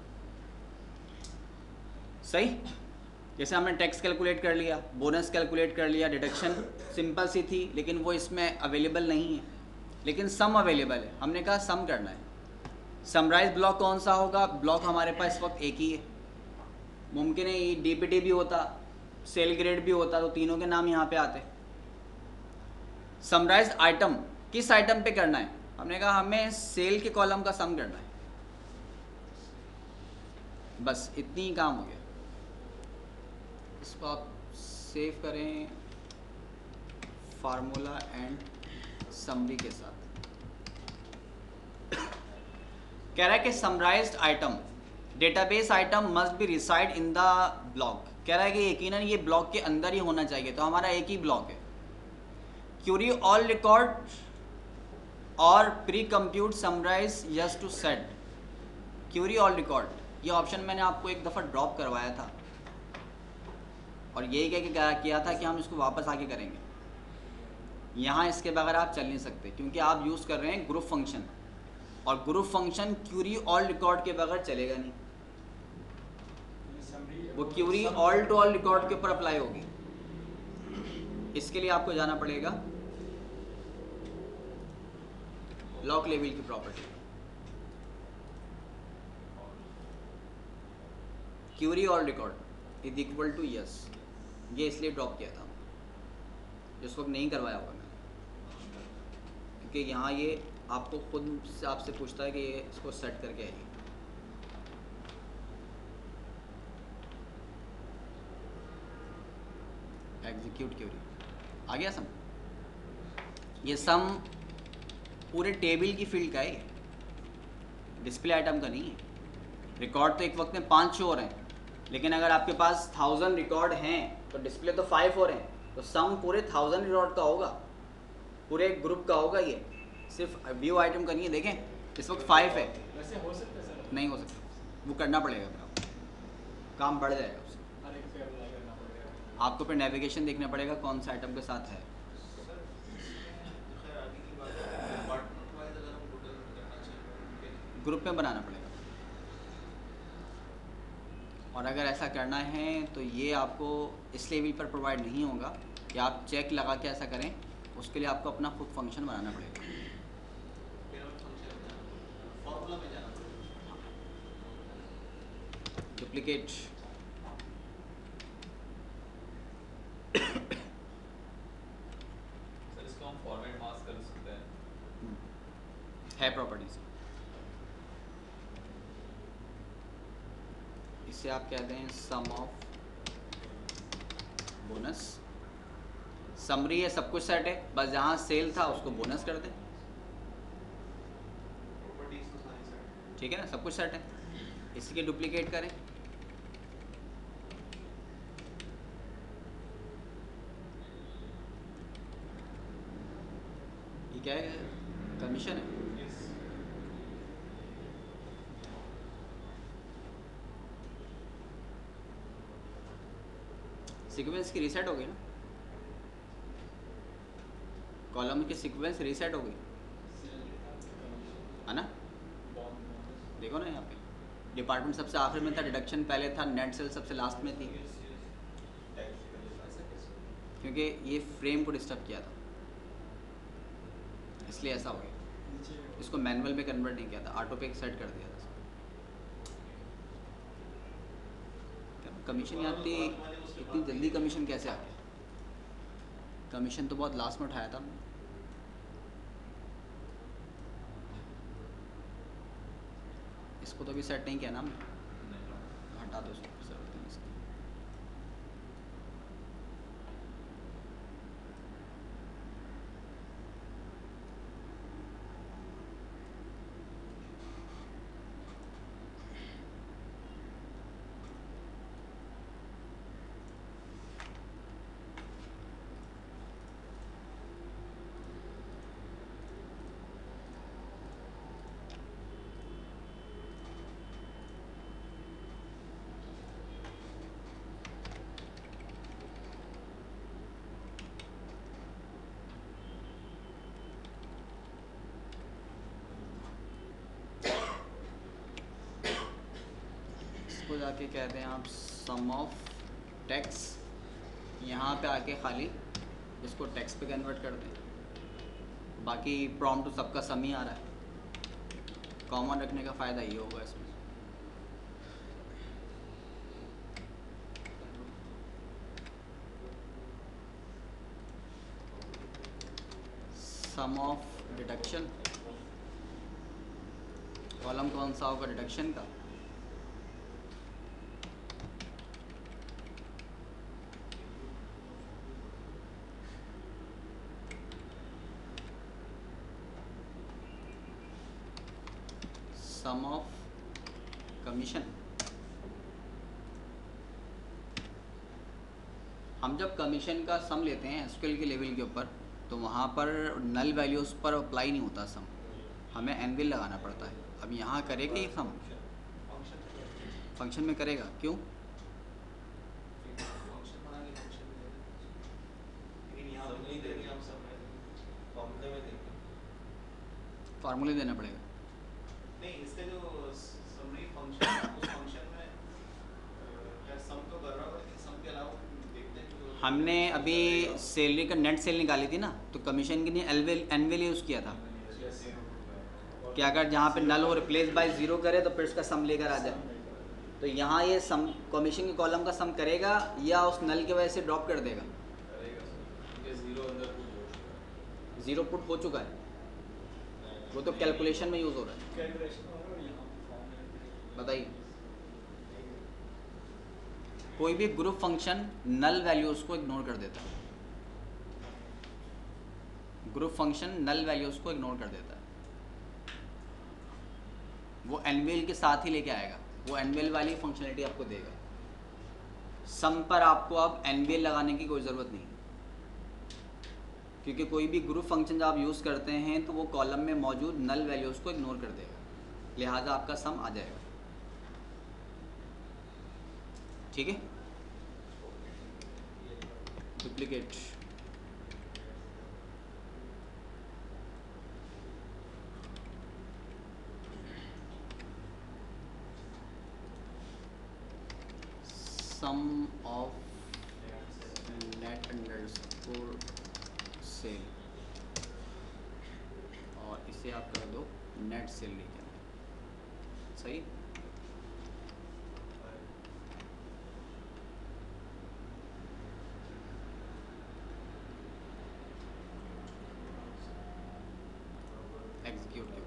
सही, जैसे हमने टैक्स कैलकुलेट कर लिया, बोनस कैलकुलेट कर लिया, डिडक्शन सिंपल सी थी लेकिन वो इसमें अवेलेबल नहीं है, लेकिन सम अवेलेबल है। हमने कहा सम करना है। समराइज ब्लॉक कौन सा होगा? ब्लॉक हमारे पास इस वक्त एक ही है। मुमकिन है ये डीपीटी भी होता, सेल ग्रेड भी होता, तो तीनों के नाम यहाँ पे आते। समराइज आइटम किस आइटम पे करना है? हमने कहा हमें सेल के कॉलम का सम करना है। बस इतनी ही काम हो गया। इसको आप सेव करें फार्मूला एंड समरी के साथ। कह रहा है कि summarized item database item must be reside in the block. कह रहा है कि यकीनन ये ब्लॉक के अंदर ही होना चाहिए, तो हमारा एक ही ब्लॉक है। क्यूरी ऑल रिकॉर्ड और pre compute summaries to set. Query all record, ये ऑप्शन मैंने आपको एक दफ़ा ड्रॉप करवाया था और यही क्या किया था कि हम इसको वापस आके करेंगे। यहाँ इसके बगैर आप चल नहीं सकते क्योंकि आप यूज़ कर रहे हैं ग्रुप फंक्शन, और group function query all record के बगैर चलेगा नहीं। वो query all to all record के ऊपर अप्लाई होगी। इसके लिए आपको जाना पड़ेगा ब्लॉक लेवल की property, query all record is equal to yes. ये इसलिए ड्रॉप किया था, जिस वक्त नहीं करवाया होगा मैंने, क्योंकि यहाँ ये आपको खुद से आपसे पूछता है कि ये इसको सेट करके आइए। एग्जीक्यूट क्यूरी आ गया सम। ये सम पूरे टेबल की फील्ड का है, डिस्प्ले आइटम का नहीं है। रिकॉर्ड तो एक वक्त में 5 शो हो रहे हैं, लेकिन अगर आपके पास 1000 रिकॉर्ड हैं तो डिस्प्ले तो 5 हो रहे हैं, तो सम पूरे 1000 रिकॉर्ड का होगा, पूरे ग्रुप का होगा। ये सिर्फ व्यू आइटम का नहीं है। देखें इस वक्त 5 है, वैसे हो सकता है सर? नहीं हो सकता, वो करना पड़ेगा फिर आपको, काम बढ़ जाएगा उससे। हर एक पे अप्लाई करना पड़ेगा। आपको फिर नेविगेशन देखना पड़ेगा कौन सा आइटम के साथ है। खैर आगे की बात है, डिपार्टमेंट वाइज अगर हम टोटल करना चाहिए ग्रुप में बनाना पड़ेगा, और अगर ऐसा करना है तो ये आपको इस लेवल पर प्रोवाइड नहीं होगा कि आप चेक लगा के ऐसा करें। उसके लिए आपको अपना खुद फंक्शन बनाना पड़ेगा। पिरामिड फंक्शन फॉर्मूला में जाना पड़ेगा। डुप्लीकेट सर इसको हम फॉर्मेट मास्क कर सकते हैं। है प्रॉपर्टीज, इसे आप कहते हैं सम ऑफ बोनस। समरी है, सब कुछ सेट है, बस जहाँ सेल था उसको बोनस कर दें। प्रॉपर्टीज तो सारी सेट। ठीक है ना, सब कुछ सेट है। इसके डुप्लीकेट करें, ये क्या है? कमीशन है। सीक्वेंस की रीसेट हो गई ना, कॉलम की सीक्वेंस रीसेट हो गई है ना। देखो ना यहाँ पे डिपार्टमेंट सबसे आखिर में था, डिडक्शन पहले था, नेट सेल सबसे लास्ट में थी, क्योंकि ये फ्रेम को डिस्टर्ब किया था, इसलिए ऐसा हो गया। इसको मैनुअल में कन्वर्ट नहीं किया था, ऑटो पे सेट कर दिया था। कमीशन यहाँ पे इतनी जल्दी कमीशन कैसे आ गया? कमीशन तो बहुत लास्ट में उठाया था हमने। इसको तो अभी सेट नहीं किया ना हमने, हटा दो इसको, जरूरत नहीं इसकी। जाके कह दें आप सम ऑफ टैक्स, यहाँ पे आके खाली इसको टैक्स पे कन्वर्ट कर दें, बाकी प्रॉम्प्ट तो सबका सम ही आ रहा है। कॉमन रखने का फ़ायदा ये होगा इसमें। सम ऑफ डिडक्शन, कॉलम कौन सा होगा डिडक्शन का? सम ऑफ कमीशन। हम जब कमीशन का सम लेते हैं एसक्यूएल के लेवल के ऊपर, तो वहाँ पर नल वैल्यूज़ पर अप्लाई नहीं होता सम, हमें एनविल लगाना पड़ता है। अब यहाँ करेगा ये सम फंक्शन में करेगा, क्यों? फंक्शन बना के फंक्शन में लेकिन यहाँ पे नहीं देंगे हम सब फॉर्मूले में देंगे। फार्मूले देना पड़ेगा। नहीं, इसका जो समरी फंक्शन है उस फंक्शन में क्या सम तो कर रहा होगा, लेकिन सम के अलावा देखते हैं कि हमने अभी सैलरी का नेट सेल निकाली थी ना, तो कमीशन के लिए एनविल यूज़ किया था कि अगर जहाँ पे नल हो रिप्लेस बाय ज़ीरो करे तो फिर उसका सम लेकर आ जाए। तो यहाँ ये सम कमीशन के कॉलम का सम करेगा या उस नल की वजह से ड्रॉप कर देगा? ज़ीरो पुट हो चुका है, वो तो कैलकुलेशन में यूज़ हो रहा है। कैलकुलेशन हो रहा है यहाँ पे फॉर्मूला। बताइए, कोई भी ग्रुप फंक्शन नल वैल्यूज़ को इग्नोर कर देता है। ग्रुप फंक्शन नल वैल्यूज़ को इग्नोर कर देता है, वो एनविल के साथ ही लेके आएगा, वो एनविल वाली फंक्शनलिटी आपको देगा। सम पर आपको अब एनविल लगाने की कोई ज़रूरत नहीं, क्योंकि कोई भी ग्रुप फंक्शन जब आप यूज़ करते हैं तो वो कॉलम में मौजूद नल वैल्यूज़ को इग्नोर कर देगा, लिहाजा आपका सम आ जाएगा। ठीक है, duplicate. Sum of net underscore sal, और इसे आप कर दो नेट सेल के अंदर। सही, एग्जीक्यूट करो।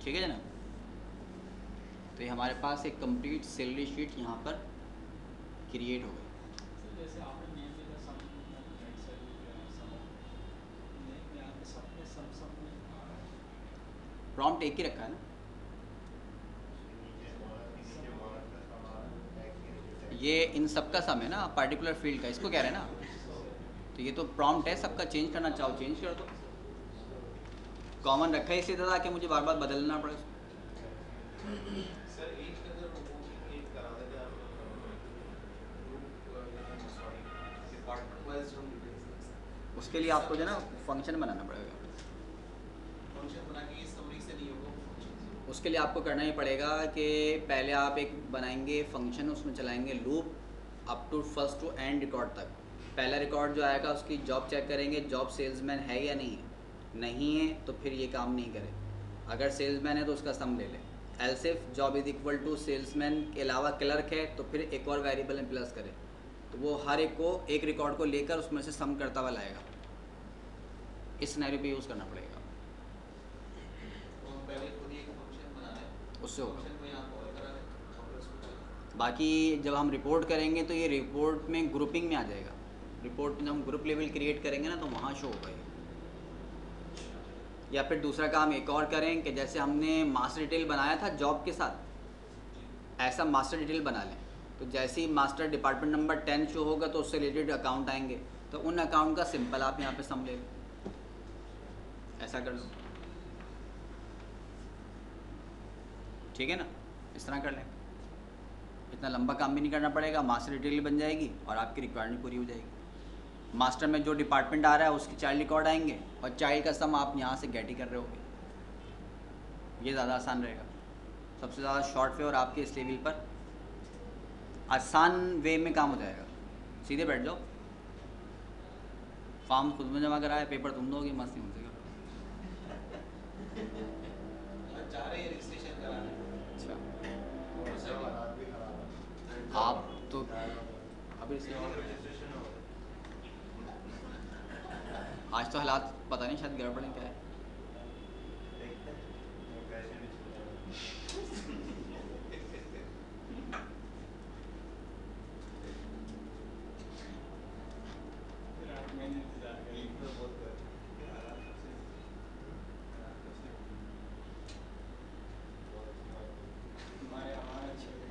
ठीक है जनाब, तो ये हमारे पास एक कंप्लीट सैलरी शीट यहाँ पर क्रिएट हो गई। जैसे आपने नेम दिया सम नेट सैलरी का सम नेम यहाँ पे सब में सम में आ रहा है। प्रॉम्प्ट एक ही रखा है ना, ये इन सब का सम है ना, पार्टिकुलर फील्ड का, इसको कह रहे हैं ना। तो ये तो प्रॉम्प्ट है, सबका चेंज करना चाहो चेंज कर दो। कॉमन रखा है इसलिए था कि मुझे बार बार बदलना पड़े। सर एज का अगर वो एक करा देते आप ग्रुप सॉरी डिपार्टमेंट वाइज हम डिटेल्स उसके लिए आपको जो है ना फंक्शन बनाना पड़ेगा। फंक्शन बना के इस समरी से नहीं होगा फंक्शन। उसके लिए आपको करना ही पड़ेगा कि पहले आप एक बनाएंगे फंक्शन, उसमें चलाएंगे loop up to first to end record तक। पहला रिकॉर्ड जो आएगा उसकी जॉब चेक करेंगे, जॉब सेल्समैन है या नहीं है, नहीं है तो फिर ये काम नहीं करे। अगर सेल्समैन है तो उसका सम ले लें। Else if job is equal to salesman के अलावा क्लर्क है तो फिर एक और वेरिएबल में प्लस करें, तो वो हर एक को एक रिकॉर्ड को लेकर उसमें से सम करता हुआ लाएगा। इस सिनेरियो पे यूज़ करना पड़ेगा, तो हम पहले खुद ही एक फंक्शन बनाना है, उससे होगा। फंक्शन को यहाँ कॉल करा है और उसको चला। बाकी जब हम रिपोर्ट करेंगे तो ये रिपोर्ट में ग्रुपिंग में आ जाएगा। रिपोर्ट में जब हम ग्रुप लेवल क्रिएट करेंगे ना तो वहाँ शो होगा ये। या फिर दूसरा काम एक और करें कि जैसे हमने मास्टर डिटेल बनाया था जॉब के साथ, ऐसा मास्टर डिटेल बना लें। तो जैसे ही मास्टर डिपार्टमेंट नंबर 10 शो होगा तो उससे रिलेटेड अकाउंट आएंगे, तो उन अकाउंट का सिंपल आप यहाँ पे सम ले लें। ऐसा कर लो, ठीक है ना, इस तरह कर लें। इतना लंबा काम भी नहीं करना पड़ेगा, मास्टर डिटेल बन जाएगी और आपकी रिक्वायरमेंट पूरी हो जाएगी। मास्टर में जो डिपार्टमेंट आ रहा है उसके चाइल्ड रिकॉर्ड आएंगे और चाइल्ड का सम आप यहाँ से गेट ही कर रहे होगे। ये ज़्यादा आसान रहेगा। सबसे ज़्यादा शॉर्ट वे और आपके इस लेवल पर आसान वे में काम हो जाएगा। सीधे बैठ जाओ, फॉर्म खुद में जमा कराए, पेपर तुम दोगे, मस्ती उनसे करो। चाह रहे हैं रजिस्ट्रेशन कराने। अच्छा, अच्छा हालात भी खराब है। आप तो अभी रजिस्ट्रेशन हो आज तो हालात पता नहीं, शायद गड़बड़ है क्या है। देखते हैं, वो कैसे भी चलेगा। रात में इंतजार करेंगे। एक तो बहुत कर हालात सबसे हमारे हमारे अच्छे लगा।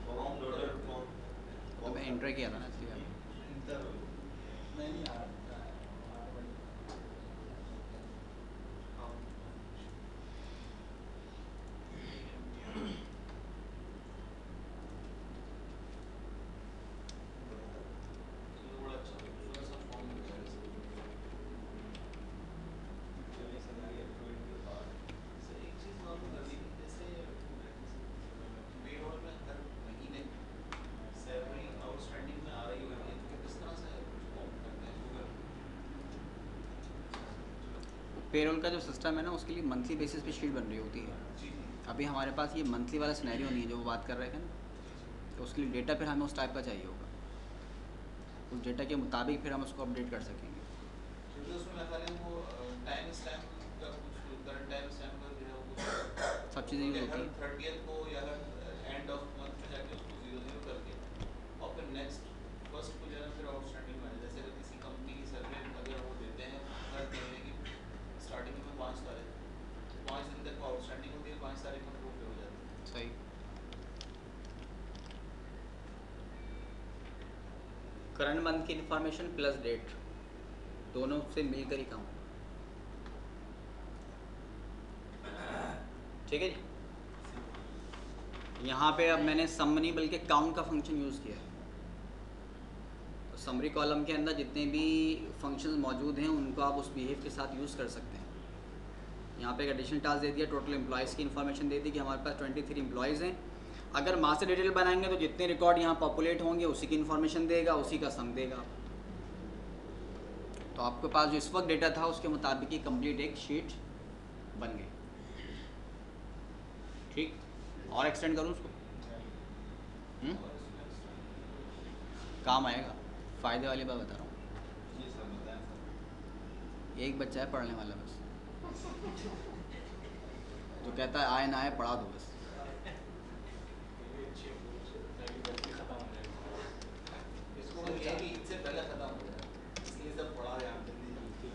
फॉर्म लोडर फॉर्म मैं इंटर किया था ना इसलिए। नहीं यार, हमारे बड़ी बड़ा अच्छा थोड़ा सा फॉर्म मिल जाएगा सर। एक चीज़ मालूम करनी थी, जैसे पेरोल में हर महीने सैलरी आउटस्टैंडिंग में आ रही होती है, तो किस तरह से फॉर्म करते हैं गूगल? पेरोल का जो सिस्टम है ना, उसके लिए मंथली बेसिस पे शीट बन रही होती है। जी जी अभी हमारे पास ये मंथली वाला सिनेरियो नहीं है जो वो बात कर रहे थे ना, तो उसके लिए डेटा फिर हमें उस टाइप का चाहिए होगा। उस डेटा के मुताबिक फिर हम उसको अपडेट कर सकेंगे। क्योंकि उसमें मैं खाली वो टाइम स्टैम्प का कुछ करंट टाइम स्टैम्प का जो है वो कुछ सब चीज़ें यूज होती हर हैं। 30th को या हर एंड ऑफ मंथ में जाके उसको 0 करके और फिर नेक्स्ट फर्स्ट को जो है फिर आउटस्टैंडिंग में जैसे अगर किसी कंपनी की सर्वे अगर वो देते हैं हर महीने की स्टार्टिंग में 5 तारीख, 5 दिन तक वो आउटस्टैंडिंग होती है, 5 तारीख को अप्रूव हो जाती है। सही। करंट मंथ की इंफॉर्मेशन प्लस डेट दोनों से मिलकर ही काम होगा। ठीक है जी। यहाँ पे अब मैंने समरी बल्कि काउंट का फंक्शन यूज़ किया है। तो समरी कॉलम के अंदर जितने भी फंक्शंस मौजूद हैं उनको आप उस बिहेव के साथ यूज़ कर सकते हैं। यहाँ पे एक एडिशनल टास्क दे दिया, टोटल एम्प्लॉयज़ की इन्फॉर्मेशन दे दी कि हमारे पास 23 एम्प्लॉयज़ हैं। अगर मास्टर डिटेल बनाएंगे तो जितने रिकॉर्ड यहाँ पॉपुलेट होंगे उसी की इन्फॉर्मेशन देगा, उसी का सम देगा। तो आपके पास जो इस वक्त डेटा था उसके मुताबिक ही कंप्लीट एक शीट बन गई। ठीक, और एक्सटेंड करूँ उसको? काम आएगा, फ़ायदे वाली बात बता रहा हूँ। ये सब बताएं सर। एक बच्चा है पढ़ने वाला बस, जो कहता है आए ना आए पढ़ा दो बस। इसको ये है कि ईद से पहले खत्म हो जाए, इसलिए सब पढ़ा रहे हैं जल्दी जल्दी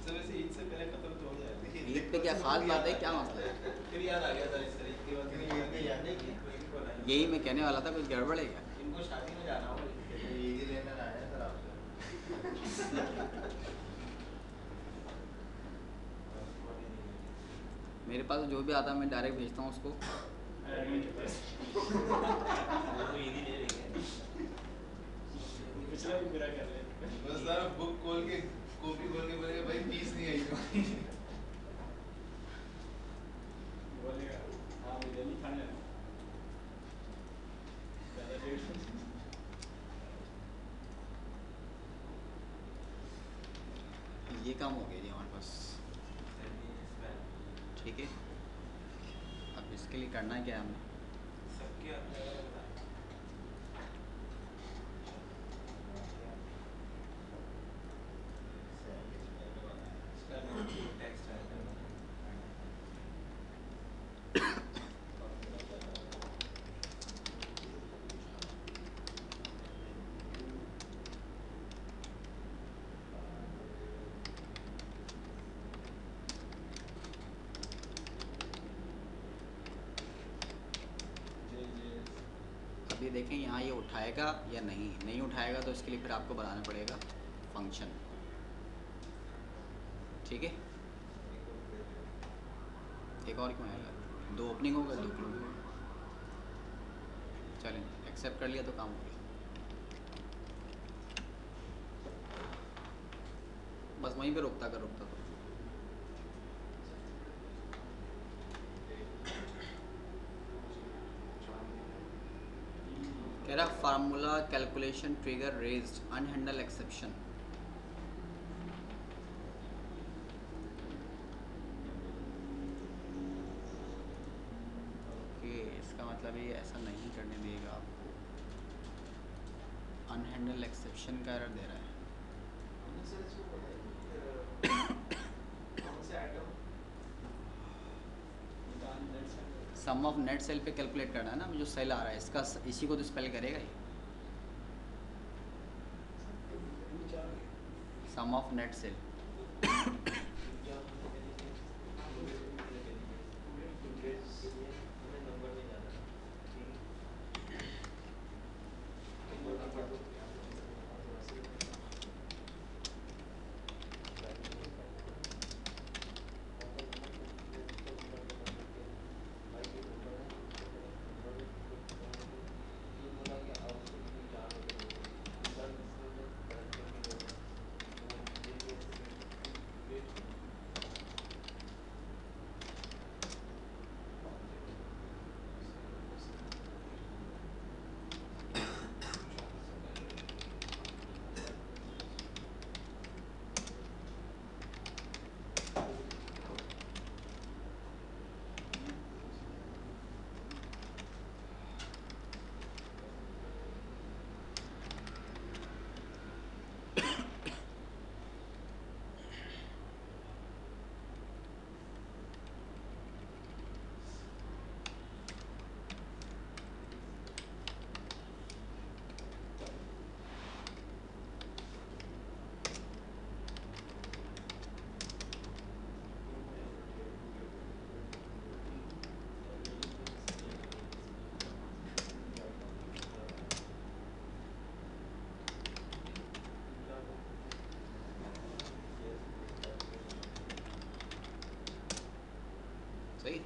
सर वैसे ईद से पहले खत्म तो हो जाएगा। ईद पे क्या खास बात है, क्या मसला है? फिर याद आ गया था इस तरीके की बात। याद नहीं किया? यही मैं कहने वाला था, कुछ गड़बड़ है क्या? इनको शादी में जाना होगा। ईद ही लेने आए हैं सर आपसे। मेरे पास जो भी आता है मैं डायरेक्ट भेजता हूँ उसको। पिछला भी पूरा कर ले। बस सर बुक खोल के कॉपी खोल के बोलेगा भाई फीस नहीं आई तुम्हारी। बोलेगा हाँ बिरयानी खाने है। ज़्यादा डेट ये काम हो गया जी हमारे पास। ठीक है, अब इसके लिए करना क्या है हमें? इसलिए देखें यहाँ ये उठाएगा या नहीं उठाएगा तो इसके लिए फिर आपको बनाना पड़ेगा फंक्शन। ठीक है, एक और क्यों आएगा, 2 ओपनिंग होगा 2 क्लोजिंग होगा। चलें, एक्सेप्ट कर लिया तो काम हो गया। बस वहीं पे रोकता तो कह रहा formula calculation trigger raised unhandled exception. Okay, इसका मतलब ये ऐसा नहीं करने देगा आपको, अनहैंडल एक्सेप्शन का एरर दे रहा है। सम ऑफ नेट सेल पे कैलकुलेट करना है ना, जो सेल आ रहा है इसका, इसी को तो स्पेल करेगा ये, सम ऑफ नेट सेल। सही,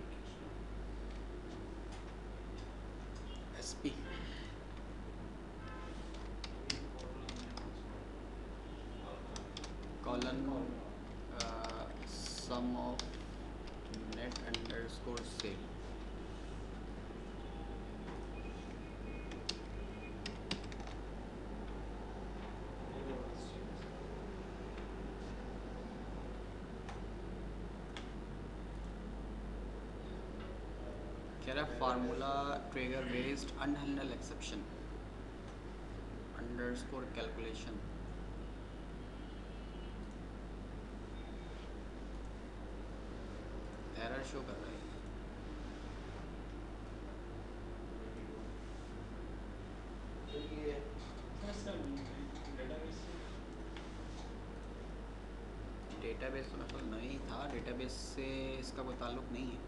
SP colon sum of net underscore cell. कह रहा है formula trigger based unhandled exception underscore calculation. Error show कर रहा है। डेटाबेस तो मतलब नहीं था, डेटाबेस से इसका कोई ताल्लुक़ नहीं है,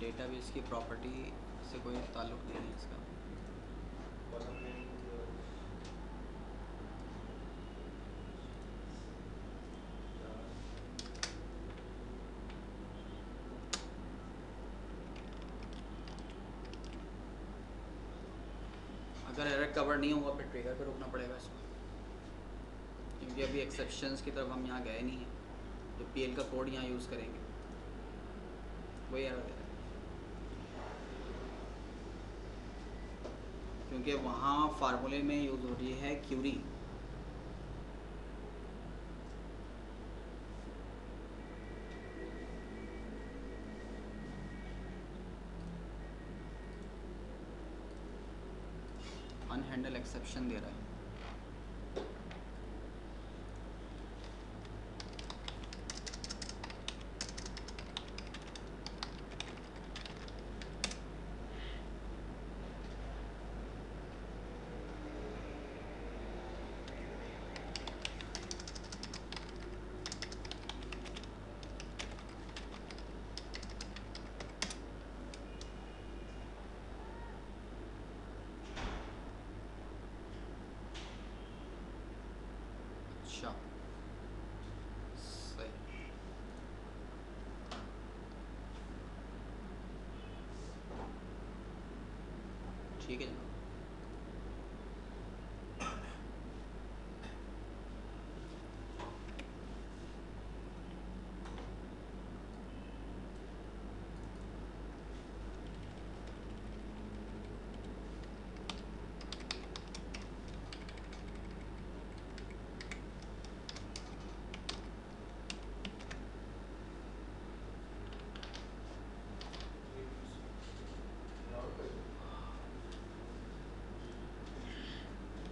डेटाबेस की प्रॉपर्टी से कोई ताल्लुक़ नहीं है इसका। अगर एरर कवर नहीं हुआ फिर ट्रिगर पे रोकना पड़ेगा इसको, क्योंकि अभी एक्सेप्शंस की तरफ हम यहाँ गए नहीं हैं, तो पीएल का कोड यहाँ यूज़ करेंगे, वही एरर दे रहा है, क्योंकि वहाँ फार्मूले में यूज़ हो रही है क्यूरी। अनहैंडल एक्सेप्शन दे रहा है। अच्छा सही। ठीक है जनाब।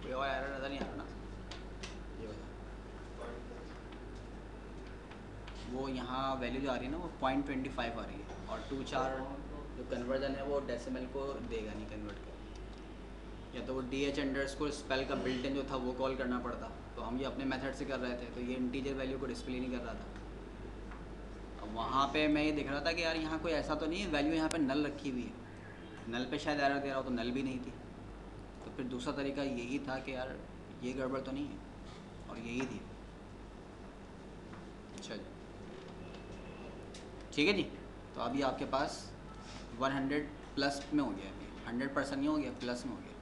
कोई और एरर नज़र नहीं आ रहा ना? ये वाला वो यहाँ वैल्यू जो आ रही है ना वो 0.25 आ रही है, और 2-4 जो कन्वर्जन है वो डेसिमल को देगा नहीं कन्वर्ट कर, या तो वो DH_ स्पेल का बिल्ट इन जो था वो कॉल करना पड़ता, तो हम ये अपने मेथड से कर रहे थे, तो ये इंटीजर वैल्यू को डिस्प्ले नहीं कर रहा था। अब वहाँ पे मैं ये देख रहा था कि यार यहाँ कोई ऐसा तो नहीं है, वैल्यू यहाँ पे नल रखी हुई है, नल पे शायद एरर दे रहा हो, तो नल भी नहीं थी। तो फिर दूसरा तरीका यही था कि यार ये गड़बड़ तो नहीं है, और यही थी। अच्छा जी, ठीक है जी। तो अभी आपके पास 100 प्लस में हो गया, अभी 100% नहीं हो गया, प्लस में हो गया।